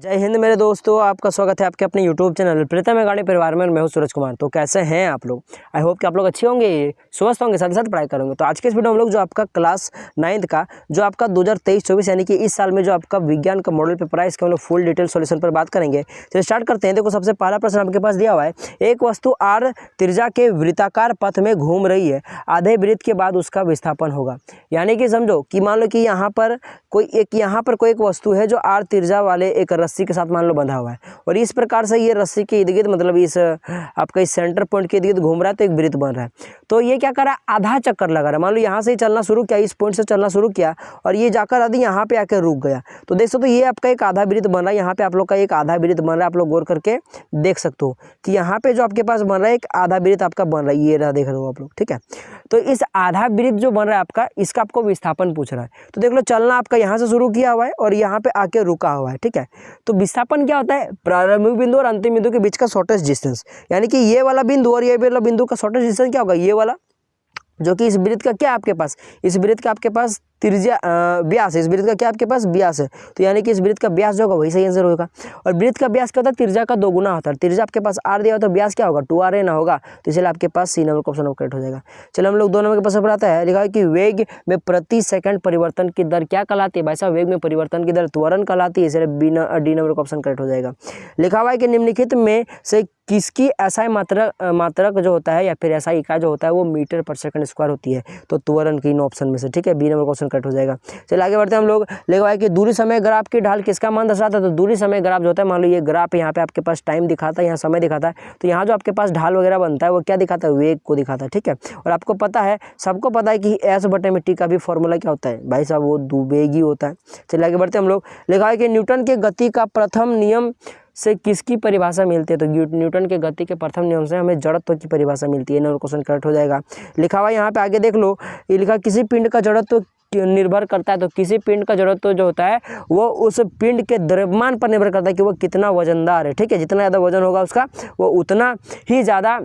जय हिंद मेरे दोस्तों, आपका स्वागत है आपके अपने YouTube चैनल प्रीतम है गाड़ी परिवार में। मैं हूं सूरज कुमार। तो कैसे हैं आप लोग? आई होप कि आप लोग अच्छे होंगे, स्वस्थ होंगे, साथ ही साथ पढ़ाई करेंगे। तो आज के इस वीडियो में हम लोग जो आपका क्लास 9th का जो आपका 2023-24 यानी कि इस साल में जो आपका विज्ञान का मॉडल पेपर है, इसके हम लोग फुल डिटेल सॉल्यूशन पर बात करेंगे। तो स्टार्ट करते हैं। देखो, सबसे पहला प्रश्न आपके पास दिया हुआ है, एक वस्तु आर त्रिज्या के वृत्ताकार पथ में घूम रही है, आधे वृत्त के बाद उसका विस्थापन होगा। यानी कि समझो कि मान लो कि यहाँ पर कोई एक वस्तु है जो आर त्रिज्या वाले एक रस्सी के साथ मान लो बंधा हुआ है, और इस प्रकार से ये रस्सी के इर्द गिर्द मतलब इस आपका इस सेंटर पॉइंट के इर्द गिर्द घूम रहा है, तो एक वृत्त बन रहा है। तो ये क्या कर रहा है, आधा चक्कर लगा रहा है। मान लो यहाँ से ही चलना शुरू किया, इस पॉइंट से चलना शुरू किया और ये जाकर यदि यहाँ पे आकर रुक गया, तो देख सकते हो ये आपका एक आधा वृत्त बन रहा है। यहाँ पे आप लोग का एक आधा वृत्त बन रहा है। आप लोग गौर करके देख सकते हो कि यहाँ पे जो आपके पास बन रहा है एक आधा वृत्त आपका बन रहा है, ये रहा, देख रहे हो आप लोग, ठीक है। तो इस आधा वृत्त जो बन रहा है आपका, इसका आपको विस्थापन पूछ रहा है। तो देख लो, चलना आपका यहाँ से शुरू किया हुआ है और यहाँ पे आके रुका हुआ है, ठीक है। तो विस्थापन क्या होता है, प्रारंभिक बिंदु और अंतिम बिंदु के बीच का शॉर्टेस्ट डिस्टेंस। यानी कि ये वाला बिंदु और ये वाला बिंदु का शॉर्टेस्ट डिस्टेंस क्या होगा, ये वाला, जो कि इस वृत्त का क्या आपके पास, इस वृत्त का आपके पास त्रिज्या व्यास है। इस वृत्त का क्या आपके पास व्यास है, तो यानी कि इस वृत्त का व्यास जो होगा वही सही आंसर होगा। और वृत्त का व्यास क्या होता है, त्रिज्या का 2 गुना होता है। त्रिज्या आपके पास आर दिया हो तो व्यास क्या होगा, 2r ना होगा। तो इसलिए आपके पास सी नंबर का ऑप्शन करेक्ट हो जाएगा। चलो हम लोग 2 नंबर के प्रश्न पर आता है। लिखा है कि वेग में प्रति सेकंड परिवर्तन की दर क्या कहलाती है। भाई साहब, वेग में परिवर्तन की दर त्वरण कहलाती है, इसलिए डी नंबर का ऑप्शन करेक्ट हो जाएगा। लिखा हुआ है कि निम्नलिखित में से किसकी एसआई मात्रक जो होता है या फिर एसआई इकाई जो होता है वो मीटर पर सेकंड स्क्वायर होती है। तो त्वरण की इन ऑप्शन में से, ठीक है, बी नंबर का ऑप्शन करेक्ट हो जाएगा। चलिए आगे बढ़ते हैं हम लोग। लिखा है कि दूरी समय ग्राफ की ढाल किसका मान दर्शाता है। तो दूरी समय ग्राफ जो होता है, मान लो ये ग्राफ यहाँ पे आपके पास टाइम दिखाता है, यहाँ समय दिखाता है, तो यहाँ जो आपके पास ढाल वगैरह बनता है वो क्या दिखाता है, वेग को दिखाता है, ठीक है। और आपको पता है, सबको पता है कि S/T का भी फॉर्मूला क्या होता है, भाई साहब, वो वेग ही होता है। चलिए आगे बढ़ते हैं हम लोग। लिखा है कि न्यूटन के गति का प्रथम नियम से किसकी परिभाषा मिलती है। तो न्यूटन के गति के प्रथम नियम से हमें जड़त्व की परिभाषा मिलती है। नंबर क्वेश्चन करेक्ट हो जाएगा। लिखा हुआ यहाँ पे आगे देख लो, ये लिखा किसी पिंड का जड़त्व निर्भर करता है। तो किसी पिंड का जड़त्व जो होता है वो उस पिंड के द्रव्यमान पर निर्भर करता है कि वो कितना वजनदार है, ठीक है। जितना ज़्यादा वजन होगा उसका, वो उतना ही ज़्यादा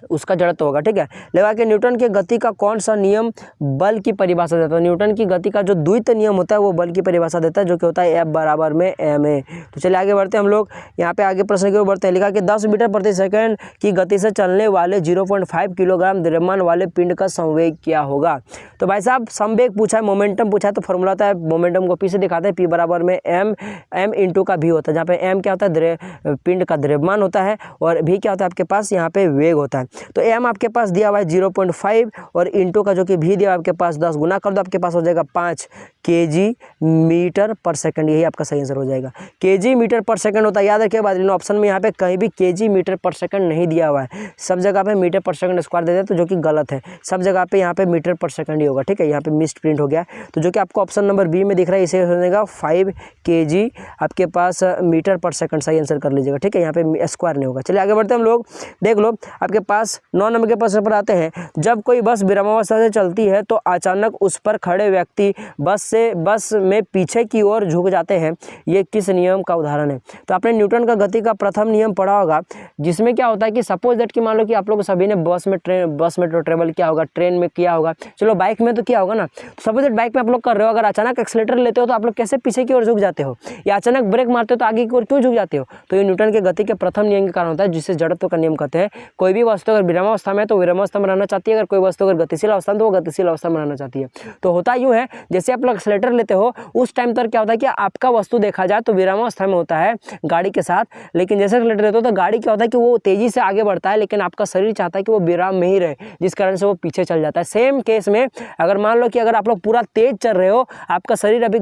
उसका जड़त्व होगा, ठीक है। लगा कि न्यूटन के गति का कौन सा नियम बल की परिभाषा देता है। न्यूटन की गति का जो द्वितीय नियम होता है वो बल की परिभाषा देता है, जो कि होता है F=ma। तो चलिए आगे बढ़ते हैं हम लोग। यहाँ पे आगे प्रश्न की ओर बढ़ते हैं। लिखा कि 10 मीटर प्रति सेकंड की गति से चलने वाले 0.5 किलोग्राम द्रव्यमान वाले पिंड का संवेग क्या होगा। तो भाई साहब, संवेग पूछा है, मोमेंटम पूछा है, तो फॉर्मूला होता है, मोमेंटम को पी से दिखाते हैं, P=m इंटू का भी होता है, जहाँ पे m क्या होता है, पिंड का द्रव्यमान होता है, और भी क्या होता है आपके पास यहाँ पे वेग होता है। तो m आपके पास दिया हुआ है 0.5 और इंटू का जो कि भी दिया हुआ आपके पास 10 गुना कर दो, आपके पास हो जाएगा 5 kg मीटर पर सेकंड। यही आपका सही आंसर हो जाएगा। kg मीटर पर सेकंड होता है, याद रखिए बात। ऑप्शन में यहाँ पे कहीं भी kg मीटर पर सेकंड नहीं दिया हुआ है, सब जगह पे मीटर पर सेकंड स्क्वायर देते हैं, तो जो कि गलत है। सब जगह पे यहाँ पे मीटर पर सेकंड ही होगा, ठीक है। यहाँ पे मिस्ड प्रिंट हो गया, तो जो कि आपको ऑप्शन नंबर बी में दिख रहा है, इसे हो जाएगा 5 kg आपके पास मीटर पर सेकंड। सही आंसर कर लीजिएगा, ठीक है। यहाँ पे स्क्वायर नहीं होगा। चलिए आगे बढ़ते हैं हम लोग। देख लो, आपके पास 9 नंबर के प्रश्न पर आते हैं। जब कोई बस विरामावस्था से चलती है तो अचानक उस पर खड़े व्यक्ति बस में पीछे की ओर झुक जाते हैं, ये किस नियम का उदाहरण है। तो आपने न्यूटन का गति का प्रथम नियम पढ़ा होगा, जिसमें क्या होता है कि सपोज दैट कि मान लो कि आप लोग सभी ने बस में ट्रेवल किया होगा, ट्रेन में किया होगा, चलो बाइक में तो किया होगा ना। तो सपोज दैट बाइक में आप लोग कर रहे हो, अगर अचानक एक्सीलेटर लेते हो तो आप लोग कैसे पीछे की ओर झुक जाते हो, या अचानक ब्रेक मारते हो तो आगे की ओर क्यों झुक जाते हो। तो ये न्यूटन के गति के प्रथम नियम के कारण होता है, जिसे जड़त्व का नियम कहते हैं। कोई भी वस्तु अगर विरामावस्था में तो विरामावस्था में रहना चाहती है, अगर कोई वस्तु अगर गतिशील अवस्था में तो वो गतिशील अवस्था में रहना चाहती है। तो होता यूँ है, जैसे आप लोग एक्सीलेटर लेते हो उस टाइम पर क्या होता है कि आपका वस्तु देखा जाए तो विरामावस्था में होता है गाड़ी के साथ, लेकिन जैसे एक्सीलेटर लेते हो तो गाड़ी क्या होता है कि वो तेजी से आगे बढ़ता है, लेकिन आपका शरीर चाहता है कि वो विराम में ही रहे, जिस कारण से वो पीछे चल जाता है। सेम केस में अगर मान लो कि अगर आप लोग पूरा तेज चल रहे हो, आपका शरीर अभी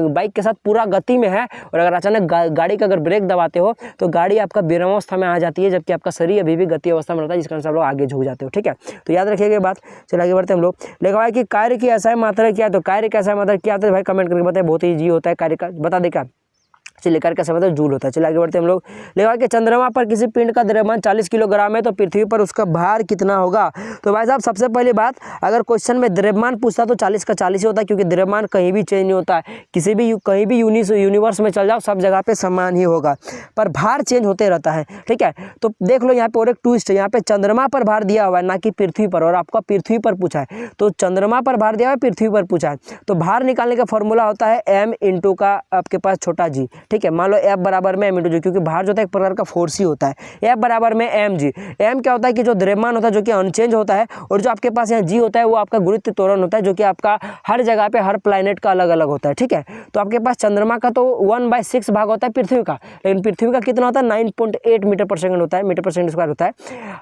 बाइक के साथ पूरा गति में है, और अगर अचानक गाड़ी का अगर ब्रेक दबाते हो तो गाड़ी आपका विरामावस्था में आ जाती है, जबकि आपका शरीर अभी भी गति अवस्था में रहता है, जिस कारण से आप लोग आगे झुक जाते हो, ठीक है। तो याद रखिएगा ये बात। चलिए आगे बढ़ते हैं हम लोग। लिखा है कि कार्य की एसआई मात्रा क्या है। तो कार्य की एसआई मात्रा क्या होता है भाई, कमेंट करके बताएं। बहुत ईजी होता है कार्य का, बता दे क्या। चलिए कार्य का समय तो जूल होता है। चलिए आगे बढ़ते हैं हम लोग। लिखा है कि चंद्रमा पर किसी पिंड का द्रव्यमान 40 किलोग्राम है, तो पृथ्वी पर उसका भार कितना होगा। तो भाई साहब, सबसे पहली बात, अगर क्वेश्चन में द्रव्यमान पूछता तो 40 का 40 ही होता है, क्योंकि द्रव्यमान कहीं भी चेंज नहीं होता है। कहीं भी यूनिवर्स में चल जाओ, सब जगह पे समान ही होगा, पर भार चेंज होते रहता है, ठीक है। तो देख लो यहाँ पे और एक ट्विस्ट है, यहाँ पे चंद्रमा पर भार दिया हुआ है, ना कि पृथ्वी पर, और आपका पृथ्वी पर पूछा है। तो चंद्रमा पर भार दिया हुआ है, पृथ्वी पर पूछा है, तो भार निकालने का फॉर्मूला होता है m इंटू का आपके पास छोटा g, ठीक है। मान लो F बराबर में m इंटू जी, क्योंकि बाहर जो होता है एक प्रकार का फोर्स ही होता है। F बराबर में mg, m क्या होता है कि जो द्रव्यमान होता है जो कि अनचेंज होता है, और जो आपके पास यहाँ g होता है वो आपका गुरुत्व त्वरण होता है जो कि आपका हर जगह पे हर प्लैनेट का अलग अलग होता है, ठीक है। तो आपके पास चंद्रमा का तो 1/6 भाग होता है पृथ्वी का, लेकिन पृथ्वी का कितना होता है 9.8 मीटर पर सेकंड होता है, मीटर पर सेकंड स्क्वायर होता है,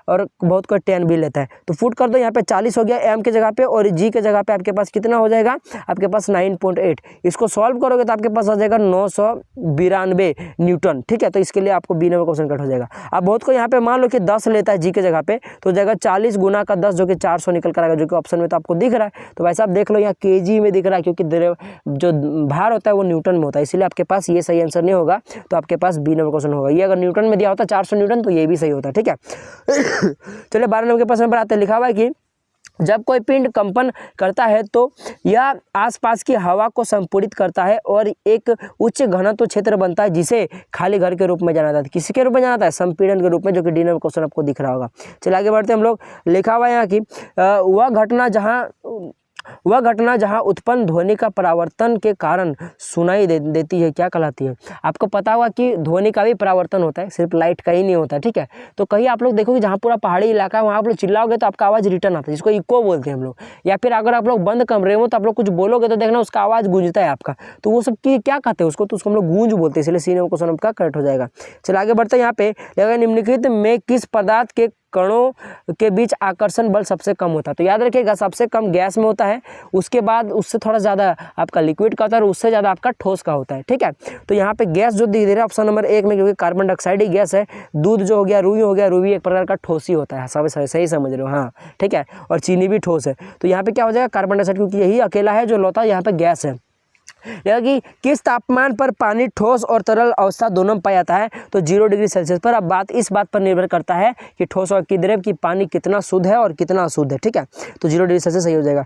और बहुत कोई 10 भी लेता है। तो फुट कर दो, यहाँ पे 40 हो गया m के जगह पे, और g के जगह पे आपके पास कितना हो जाएगा, आपके पास 9.8। इसको सॉल्व करोगे तो आपके पास आ जाएगा 992 न्यूटन, ठीक है। तो इसके लिए आपको बी नंबर क्वेश्चन कट हो जाएगा। अब बहुत को यहाँ पे मान लो कि 10 लेता है जी के जगह पे, तो जाएगा 40 गुना का 10 जो कि 400 निकल कर आएगा, जो कि ऑप्शन में तो आपको दिख रहा है। तो भाई साहब देख लो यहाँ केजी में दिख रहा है, क्योंकि जो भार होता है वो न्यूटन में होता है, इसलिए आपके पास ये सही आंसर नहीं होगा। तो आपके पास बी नंबर क्वेश्चन होगा। ये अगर न्यूटन में दिया होता 400 न्यूटन तो ये भी सही होता है, ठीक है। चलिए 12 नंबर के प्रश्न पर आते हैं। लिखा हुआ है कि जब कोई पिंड कंपन करता है तो यह आसपास की हवा को संपूरित करता है और एक उच्च घनत्व क्षेत्र बनता है, जिसे खाली घर के रूप में जाना जाता है। किसी के रूप में जाना जाता है, संपीड़न के रूप में, जो कि डी नंबर क्वेश्चन आपको दिख रहा होगा। चलिए आगे बढ़ते हैं हम लोग। लिखा हुआ है यहाँ की वह घटना जहाँ उत्पन्न ध्वनि का परावर्तन के कारण सुनाई देती है क्या कहलाती है। आपको पता होगा कि ध्वनि का भी परावर्तन होता है, सिर्फ लाइट का ही नहीं होता है, ठीक है। तो कहीं आप लोग देखोगे जहाँ पूरा पहाड़ी इलाका है वहाँ आप लोग चिल्लाओगे तो आपका आवाज़ रिटर्न आता है, जिसको इको बोलते हैं हम लोग। या फिर अगर आप लोग बंद कमरे में तो आप लोग कुछ बोलोगे तो देखना उसका आवाज़ गूंजता है आपका, तो वो सब की क्या कहते हैं उसको, तो उसको हम लोग गूंज बोलते हैं, इसलिए सी नंबर क्वेश्चन आपका करेक्ट हो जाएगा। चलिए आगे बढ़ते हैं। यहाँ पे निम्नलिखित में किस पदार्थ के कणों के बीच आकर्षण बल सबसे कम होता है। तो याद रखिएगा सबसे कम गैस में होता है, उसके बाद उससे थोड़ा ज़्यादा आपका लिक्विड का होता है, और उससे ज़्यादा आपका ठोस का होता है, ठीक है। तो यहाँ पे गैस जो दिख रहा है ऑप्शन नंबर 1 में, क्योंकि कार्बन डाइऑक्साइड ही गैस है। दूध जो हो गया रूई एक प्रकार का ठोस ही होता है, सब सही समझ रहे हो, हाँ ठीक है। और चीनी भी ठोस है, तो यहाँ पे क्या हो जाएगा कार्बन डाइऑक्साइड, क्योंकि यही अकेला है जो लौता यहाँ पे गैस है। यह कि किस तापमान पर पानी ठोस और तरल अवस्था दोनों में पाया जाता है। तो 0 डिग्री सेल्सियस पर। अब इस बात पर निर्भर करता है कि ठोस और की द्रव की पानी कितना शुद्ध है और कितना अशुद्ध है, ठीक है। तो 0 डिग्री सेल्सियस सही हो जाएगा।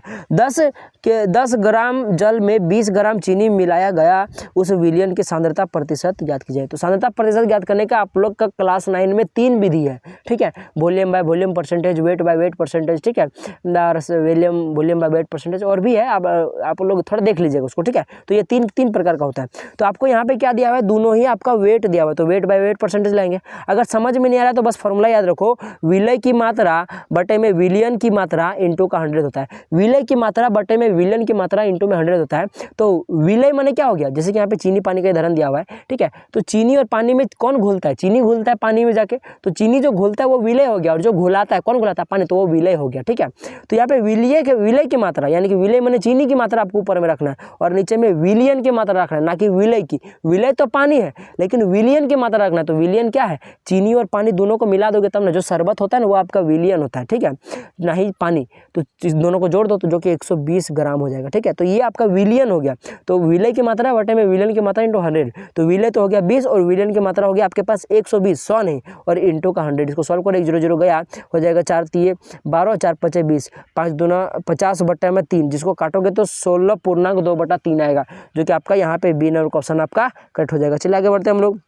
10 ग्राम जल में 20 ग्राम चीनी मिलाया गया, उस विलयन की सांद्रता प्रतिशत ज्ञात की जाए। तो सांद्रता प्रतिशत ज्ञात करने का आप लोग का क्लास 9 में 3 विधि है, ठीक है। Volume by volume percentage, weight by weight percentage, ठीक है, वॉल्यूम बाय वेट परसेंटेज, और भी है, आप लोग थोड़ा देख लीजिएगा उसको, ठीक है। तो ये तीन प्रकार का होता है। तो आपको यहाँ पे क्या दिया हुआ है, दोनों ही आपका वेट दिया हुआ है, तो वेट बाय वेट परसेंटेज लाएंगे। अगर समझ में नहीं आ रहा है तो बस फॉर्मूला याद रखो, विलय की मात्रा बटे में विलियन की मात्रा इंटू का 100 होता है। विलय की मात्रा बटे में विलियन की मात्रा इंटू में 100 होता है। तो विलय माने क्या हो गया, जैसे कि यहाँ पे चीनी पानी का उदाहरण दिया हुआ है, ठीक है। तो चीनी और पानी में कौन घुलता है, चीनी घुलता है पानी में जाके, तो चीनी जो घुलता है वो विलय हो गया, और जो घुलाता है कौन घुलाता है, पानी, तो वो विलय हो गया, ठीक है। तो यहाँ पे विलय की मात्रा, यानी कि विलय माने चीनी की मात्रा आपको ऊपर में रखना है, और नीचे में विलियन की मात्रा रखना है, ना कि विलय की। विलय तो पानी है, लेकिन विलियन की मात्रा रखना है। तो विलियन क्या है, चीनी और पानी दोनों को मिला दोगे तब ना जो शरबत होता है ना वो आपका विलियन होता है, ठीक है, ना ही पानी। तो इस दोनों को जोड़ दो तो जो कि 120 ग्राम हो जाएगा, ठीक है। तो ये आपका विलियन हो गया। तो विलय की मात्रा बटे में विलियन की मात्रा इंटू 100, तो विलय तो हो गया 20 और विलियन की मात्रा हो गया आपके पास 120, 100 नहीं, और इंटू का 100। इसको सॉल्व करो, 1 0 0 गया, हो जाएगा 4 3 12, 4 5 20, 5 दूना 50 बटे में 3, जिसको काटोगे तो 16.2/3 आएगा, जो कि आपका यहाँ पे बी नंबर क्वेश्चन आपका कट हो जाएगा। चलिए आगे बढ़ते हैं हम लोग।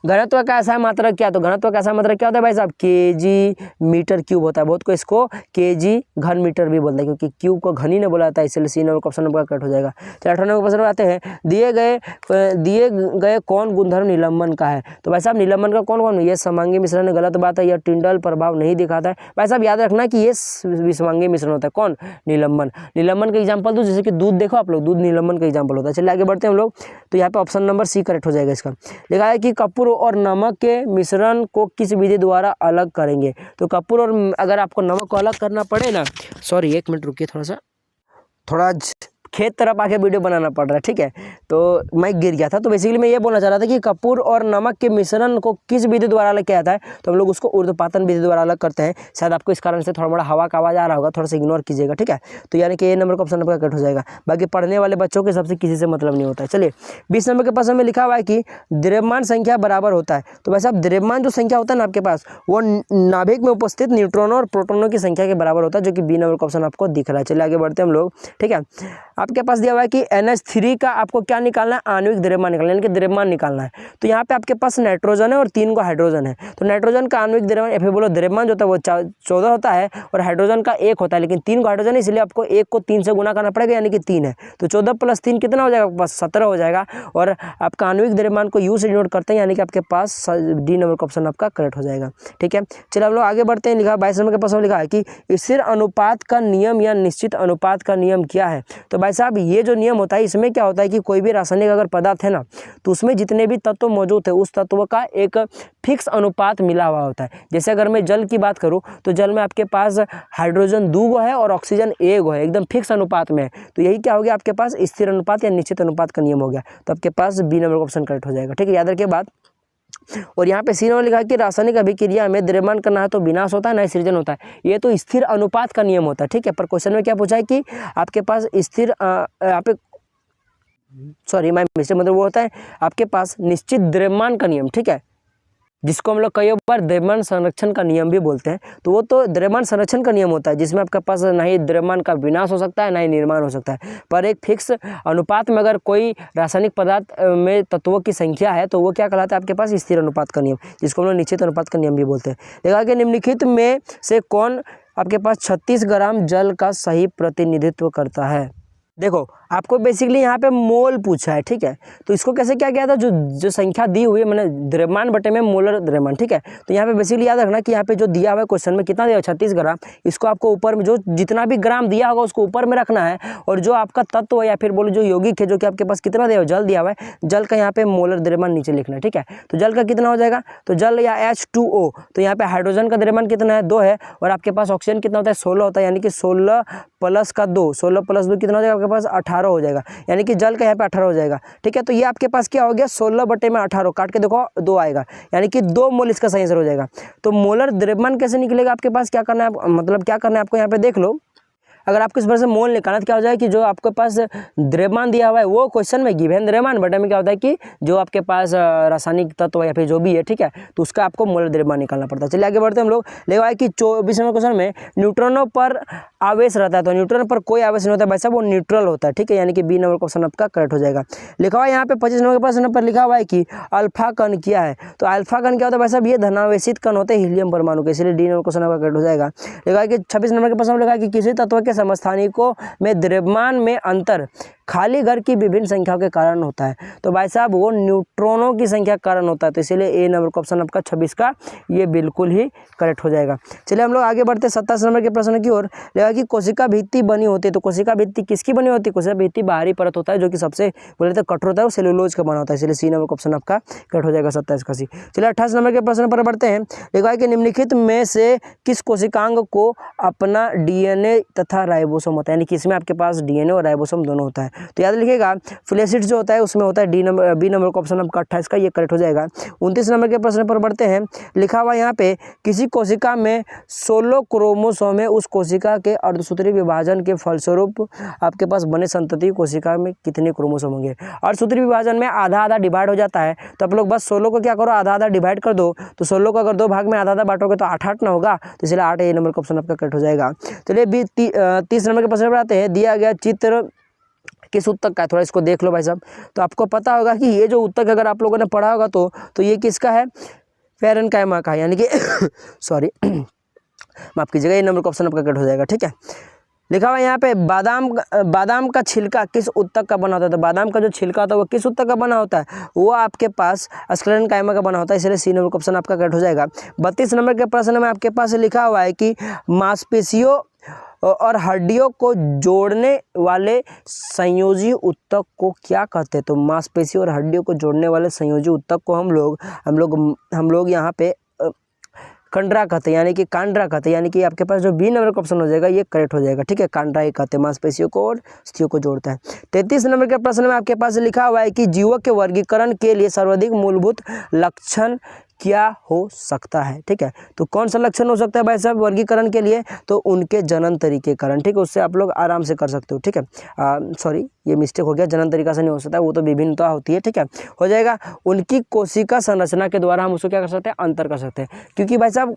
घनत्व का ऐसा मात्रक क्या, तो घनत्व का ऐसा मात्रक क्या होता है भाई साहब, केजी मीटर क्यूब होता है। बहुत को इसको केजी घन मीटर भी बोलता है, क्योंकि क्यूब को घन ही नहीं बोला जाता है, इसलिए C number question number cut हो जाएगा। चलिए 18 नंबर क्वेश्चन आते हैं। दिए गए कौन गुणधर्म निलंबन का है। तो भाई साहब निलंबन का कौन, ये समांगी मिश्रण गलत बात है, यह टिंडल प्रभाव नहीं दिखाता है। भाई साहब याद रखना कि ये विषमांगी मिश्रण होता है, कौन, निलंबन। निलंबन का एग्जाम्पल दो, जैसे कि दूध देखो आप लोग, दूध निलंबन का एग्जाम्पल होता है। चलिए आगे बढ़ते हैं हम लोग। तो यहाँ पे ऑप्शन नंबर सी करेक्ट हो जाएगा। इसका लिखा है कि कपूर और नमक के मिश्रण को किस विधि द्वारा अलग करेंगे। तो कपूर और अगर आपको नमक को अलग करना पड़े ना, सॉरी 1 मिनट रुकिए, थोड़ा खेत तरफ आके वीडियो बनाना पड़ रहा है, ठीक है। तो माइक गिर गया था। तो बेसिकली मैं ये बोलना चाह रहा था कि कपूर और नमक के मिश्रण को किस विधि द्वारा अलग किया जाता है। तो हम लोग उसको ऊर्ध्वपातन विधि द्वारा अलग करते हैं। शायद आपको इस कारण से थोड़ा बड़ा हवा का आवाज़ आ रहा होगा, थोड़ा सा इग्नोर कीजिएगा, ठीक है। तो यानी कि ये नंबर का ऑप्शन नंबर कट हो जाएगा। बाकी पढ़ने वाले बच्चों के सबसे किसी से मतलब नहीं होता है। चलिए 20 नंबर के प्रश्न में लिखा हुआ है कि द्रव्यमान संख्या बराबर होता है। तो वैसे अब द्रव्यमान जो संख्या होता है ना आपके पास, वो नाभिक में उपस्थित न्यूट्रॉनों और प्रोटॉनों की संख्या के बराबर होता है, जो कि बी नंबर का ऑप्शन आपको दिख रहा है। चलिए आगे बढ़ते हैं हम लोग, ठीक है। आपके पास दिया हुआ है कि NH3 का आपको क्या निकालना है, आणविक द्रव्यमान निकालना है, यानी कि द्रव्यमान निकालना है। तो यहाँ पे आपके पास नाइट्रोजन है और 3 को हाइड्रोजन है। तो नाइट्रोजन का आणविक द्रव्यमान या फिर बोलो द्रव्यमान जो होता है वो 14 होता है और हाइड्रोजन का 1 होता है, लेकिन 3 को हाइड्रोजन है इसलिए आपको 1 को 3 से गुना करना पड़ेगा, यानी कि 3 है। तो 14 + 3 कितना हो जाएगा, आपके पास 17 हो जाएगा। और आपका आणविक द्रव्यमान को U से डिनोट करते हैं, यानी कि आपके पास डी नंबर का ऑप्शन आपका करेक्ट हो जाएगा। ठीक है, चलिए हम लोग आगे बढ़ते हैं। लिखा 22 नंबर के प्रश्न में लिखा है कि स्थिर अनुपात का नियम या निश्चित अनुपात का नियम क्या है। तो भाई साहब ये जो नियम होता है इसमें क्या होता है कि कोई भी रासायनिक अगर पदार्थ है ना, तो उसमें जितने भी तत्व मौजूद है उस तत्व का एक फिक्स अनुपात मिला हुआ होता है। जैसे अगर मैं जल की बात करूं तो जल में आपके पास हाइड्रोजन 2 है और ऑक्सीजन 1 है, एकदम फिक्स अनुपात में है। तो यही क्या हो गया आपके पास, स्थिर अनुपात या निश्चित अनुपात का नियम हो गया। तो आपके पास बी नंबर का ऑप्शन करेक्ट हो जाएगा। ठीक है, याद रखिए बात। और यहाँ पे सी नंबर लिखा है कि रासायनिक अभिक्रिया में द्रव्यमान करना है तो विनाश होता है ना सृजन होता है। ये तो स्थिर अनुपात का नियम होता है। ठीक है, पर क्वेश्चन में क्या पूछा है कि आपके पास स्थिर यहाँ पे सॉरी माय मिस्टेक, मतलब वो होता है आपके पास निश्चित द्रव्यमान का नियम। ठीक है, जिसको हम लोग कई बार द्रव्यमान संरक्षण का नियम भी बोलते हैं। तो वो तो द्रव्यमान संरक्षण का नियम होता है जिसमें आपके पास ना ही द्रव्यमान का विनाश हो सकता है ना ही निर्माण हो सकता है। पर एक फिक्स अनुपात में अगर कोई रासायनिक पदार्थ में तत्वों की संख्या है तो वो क्या कहलाता है आपके पास, स्थिर अनुपात का नियम, जिसको हम लोग निश्चित अनुपात का नियम भी बोलते हैं। देखा कि निम्नलिखित में से कौन आपके पास 36 ग्राम जल का सही प्रतिनिधित्व करता है। देखो आपको बेसिकली यहाँ पे मोल पूछा है। ठीक है, तो इसको कैसे क्या किया था, जो संख्या दी हुई है मैंने द्रव्यमान बटे में मोलर द्रव्यमान। ठीक है, तो यहाँ पे बेसिकली याद रखना कि यहाँ पे जो दिया हुआ है क्वेश्चन में कितना दिया है 36 ग्राम, इसको आपको ऊपर में जो जितना भी ग्राम दिया होगा उसको ऊपर में रखना है। और जो आपका तत्व है या फिर बोलो जो यौगिक है जो कि आपके पास कितना दिया हुआ जल दिया हुआ है, जल का यहाँ पे मोलर द्रव्यमान नीचे लिखना है। ठीक है, तो जल का कितना हो जाएगा, तो जल या H2O, तो यहाँ पे हाइड्रोजन का द्रव्यमान कितना है 2 है और आपके पास ऑक्सीजन कितना होता है 16 होता है, यानी कि 16 + 2 कितना हो जाएगा आपके पास 18 हो जाएगा, यानी कि जल का यहाँ पे 18 हो जाएगा। ठीक है, तो ये आपके पास क्या हो गया 16 बटे में 18, काट के देखो 2 आएगा, यानी कि 2 मोल इसका सही आंसर हो जाएगा। तो मोलर द्रव्यमान कैसे निकलेगा आपके पास, क्या करना है मतलब क्या करना है आपको यहाँ पे देख लो। अगर आपको इस बार से मोल निकालना तो क्या हो जाएगा कि जो आपके पास द्रव्यमान दिया हुआ है वो क्वेश्चन में गिवन द्रव्यमान बटे में क्या होता है कि जो आपके पास रासायनिक तत्व या फिर जो भी है, ठीक है, तो उसका आपको मोलर द्रव्यमान निकालना पड़ता है। चलिए आगे बढ़ते हैं हम लोग। लिखा है कि 24 नंबर क्वेश्चन में न्यूट्रॉनों पर आवेश रहता है, तो न्यूट्रॉन पर कोई आवेश नहीं होता है भाई साहब, वो न्यूट्रल होता है। ठीक है, यानी कि बी नंबर क्वेश्चन आपका करेक्ट हो जाएगा। लिखा हुआ है यहाँ पे 25 नंबर के प्रश्न पर लिखा हुआ है कि अल्फा कण क्या है। तो अल्फा कण क्या होता है भाई साहब, ये धनावेशित कण होते हैं हीलियम परमाणु के, इसलिए डी नंबर क्वेश्चन आपका करेक्ट हो जाएगा। लिखा है कि 26 नंबर के प्रश्न में लिखा है कि किसी तत्व के समस्थानिकों में द्रव्यमान में अंतर खाली घर की विभिन्न संख्याओं के कारण होता है। तो भाई साहब वो न्यूट्रॉनों की संख्या के कारण होता है, तो इसीलिए ए नंबर का ऑप्शन आपका 26 का ये बिल्कुल ही करेक्ट हो जाएगा। चलिए हम लोग आगे बढ़ते हैं 27 नंबर के प्रश्न की ओर। लगा कि कोशिका भित्ति बनी होती है, तो कोशिका भित्ति किसकी बनी होती है, कोशिका भित्ति बाहरी परत होता है जो कि सबसे बोले तो कठोर होता है, वो सेलुलोज का बना होता है, इसलिए सी नंबर का ऑप्शन आपका करेक्ट हो जाएगा 27 का सी। चलिए 28 नंबर के प्रश्न पर बढ़ते हैं। लिखा है कि निम्नलिखित में से किस कोशिकांग को अपना डीएनए तथा राइबोसोम होता है, यानी कि इसमें आपके पास डीएनए और राइबोसोम दोनों होता है। तो याद लिखिएगा फ्लैसिड जो होता है उसमें होता है बी नंबर का ऑप्शन आपका 28 का ये करेक्ट हो जाएगा। 29 नंबर के प्रश्न पर बढ़ते हैं। लिखा हुआ यहाँ पे किसी कोशिका में 16 क्रोमोसोम है, उस कोशिका के अर्धसूत्री विभाजन के फलस्वरूप आपके पास बने संतति कोशिका में कितने क्रोमोसोम होंगे। अर्धसूत्री विभाजन में आधा आधा डिवाइड हो जाता है, तो आप लोग बस 16 को क्या करो आधा आधा डिवाइड कर दो, तो 16 को अगर 2 भाग में आधा आधा बांटोगे तो 8 ना होगा, तो इसलिए 8 ए नंबर का ऑप्शन आपका करेक्ट हो जाएगा। चलिए 30 नंबर के प्रश्न पर आते हैं। दिया गया चित्र किस उत्तक का है, थोड़ा इसको देख लो भाई साहब। तो आपको पता होगा कि ये जो उत्तक अगर आप लोगों ने पढ़ा होगा तो ये किसका है, पैरेन्काइमा का है, यानी कि सॉरी माफ कीजिएगा, ये नंबर का ऑप्शन आपका करेक्ट हो जाएगा। ठीक है, लिखा हुआ है यहाँ पे बादाम का छिलका किस उत्तक का बना होता है। तो बादाम का जो छिलका होता है वो किस उत्तक का बना होता है, वो आपके पास स्क्लेरेन्काइमा का बना होता है, इसलिए सी नंबर का ऑप्शन आपका करेक्ट हो जाएगा। 32 नंबर के प्रश्न में आपके पास लिखा हुआ है कि मांसपेशियों और हड्डियों को जोड़ने वाले संयोजी ऊतक को क्या कहते हैं। तो मांसपेशियों और हड्डियों को जोड़ने वाले संयोजी ऊतक को हम लोग यहाँ पे कंडरा कहते हैं, यानी कि कांड्रा कहते हैं, यानी कि आपके पास जो बी नंबर का ऑप्शन हो जाएगा ये करेक्ट हो जाएगा। ठीक है, कांड्रा ही कहते हैं, मांसपेशियों को और अस्थियों को जोड़ता है। 33 नंबर के प्रश्न में आपके पास लिखा हुआ है कि जीवों के वर्गीकरण के लिए सर्वाधिक मूलभूत लक्षण क्या हो सकता है। ठीक है, तो कौन सा लक्षण हो सकता है भाई साहब वर्गीकरण के लिए, तो उनके जनन तरीके कारण। ठीक है, उससे आप लोग आराम से कर सकते हो। ठीक है, सॉरी ये मिस्टेक हो गया, जनन तरीका से नहीं हो सकता, वो तो विभिन्नता होती है। ठीक है, हो जाएगा उनकी कोशिका संरचना के द्वारा हम उसको क्या कर सकते हैं, अंतर कर सकते हैं। क्योंकि भाई साहब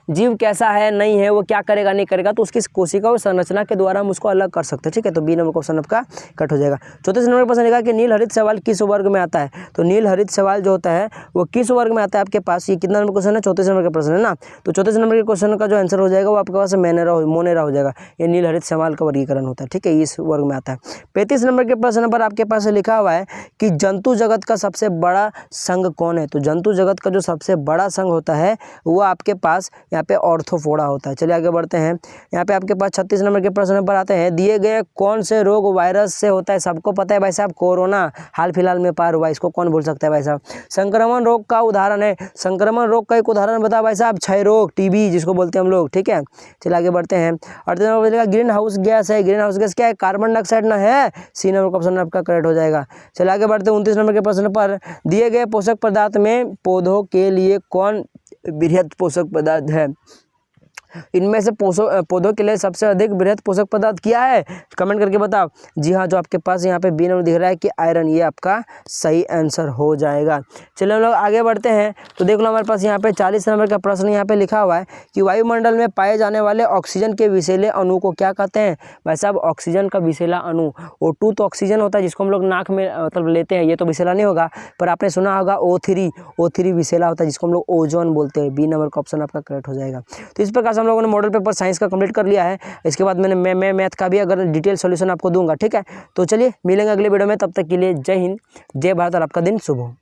जीव कैसा है नहीं है, वो क्या करेगा नहीं करेगा, तो उसकी कोशिका और संरचना के द्वारा हम उसको अलग कर सकते हैं। ठीक है, तो बी नंबर क्वेश्चन आपका कट हो जाएगा। 34 नंबर प्रश्न लिखा कि नील हरित शैवाल किस वर्ग में आता है। तो नील हरित शैवाल जो होता है वो किस वर्ग में आता है आपके पास, ये कितना नंबर क्वेश्चन है, 34 नंबर का प्रश्न है ना। तो 34 नंबर के क्वेश्चन का जो आंसर हो जाएगा वो आपके पास मोनेरा हो जाएगा। ये नील हरित शैवाल का वर्गीकरण होता है। ठीक है, इस वर्ग में आता है। 35 नंबर के प्रश्न पर आपके पास लिखा हुआ है कि जंतु जगत का सबसे बड़ा संघ कौन है। तो जंतु जगत का जो सबसे बड़ा संघ होता है वो आपके पास यहाँ पे ऑर्थोपोडा होता है। चलिए आगे बढ़ते हैं। यहाँ पे आपके पास 36 नंबर के प्रश्न पर आते हैं, दिए गए कौन से रोग वायरस से होता है। सबको पता है भाई साहब, कोरोना हाल फिलहाल में पार हुआ, इसको कौन भूल सकता है भाई साहब। संक्रमण रोग का उदाहरण है, संक्रमण रोग का एक उदाहरण बता भाई साहब, क्षय रोग, टीबी जिसको बोलते हैं हम लोग। ठीक है, चलिए आगे बढ़ते हैं। 38 नंबर ग्रीन हाउस गैस है, ग्रीन हाउस गैस क्या है, कार्बन डाइऑक्साइड ना है, सी नंबर का ऑप्शन आपका करेक्ट हो जाएगा। चलिए आगे बढ़ते हैं। 29 नंबर के प्रश्न पर, दिए गए पोषक पदार्थ में पौधों के लिए कौन बृहद पोषक पदार्थ है। इनमें से पौधों के लिए सबसे अधिक बृहद पोषक पदार्थ क्या है, कमेंट करके बताओ। जी हाँ, जो आपके पास यहाँ पे बी नंबर दिख रहा है कि आयरन, ये आपका सही आंसर हो जाएगा। चलिए हम लोग आगे बढ़ते हैं। तो देख लो हमारे पास यहाँ पे 40 नंबर का प्रश्न यहाँ पे लिखा हुआ है कि वायुमंडल में पाए जाने वाले ऑक्सीजन के विषैले अणु को क्या कहते हैं। भाई साहब, ऑक्सीजन का विषैला अणु O2 तो ऑक्सीजन होता है जिसको हम लोग नाक में मतलब लेते हैं, ये तो विषैला नहीं होगा, पर आपने सुना होगा O3 विषैला होता है जिसको हम लोग ओजोन बोलते हैं। बी नंबर का ऑप्शन आपका करेक्ट हो जाएगा। तो इस प्रकार हम लोगों ने मॉडल पेपर साइंस का कंप्लीट कर लिया है। इसके बाद मैं मैथ का भी अगर डिटेल सॉल्यूशन आपको दूंगा। ठीक है, तो चलिए मिलेंगे अगले वीडियो में, तब तक के लिए जय हिंद, जय भारत और आपका दिन शुभ हो।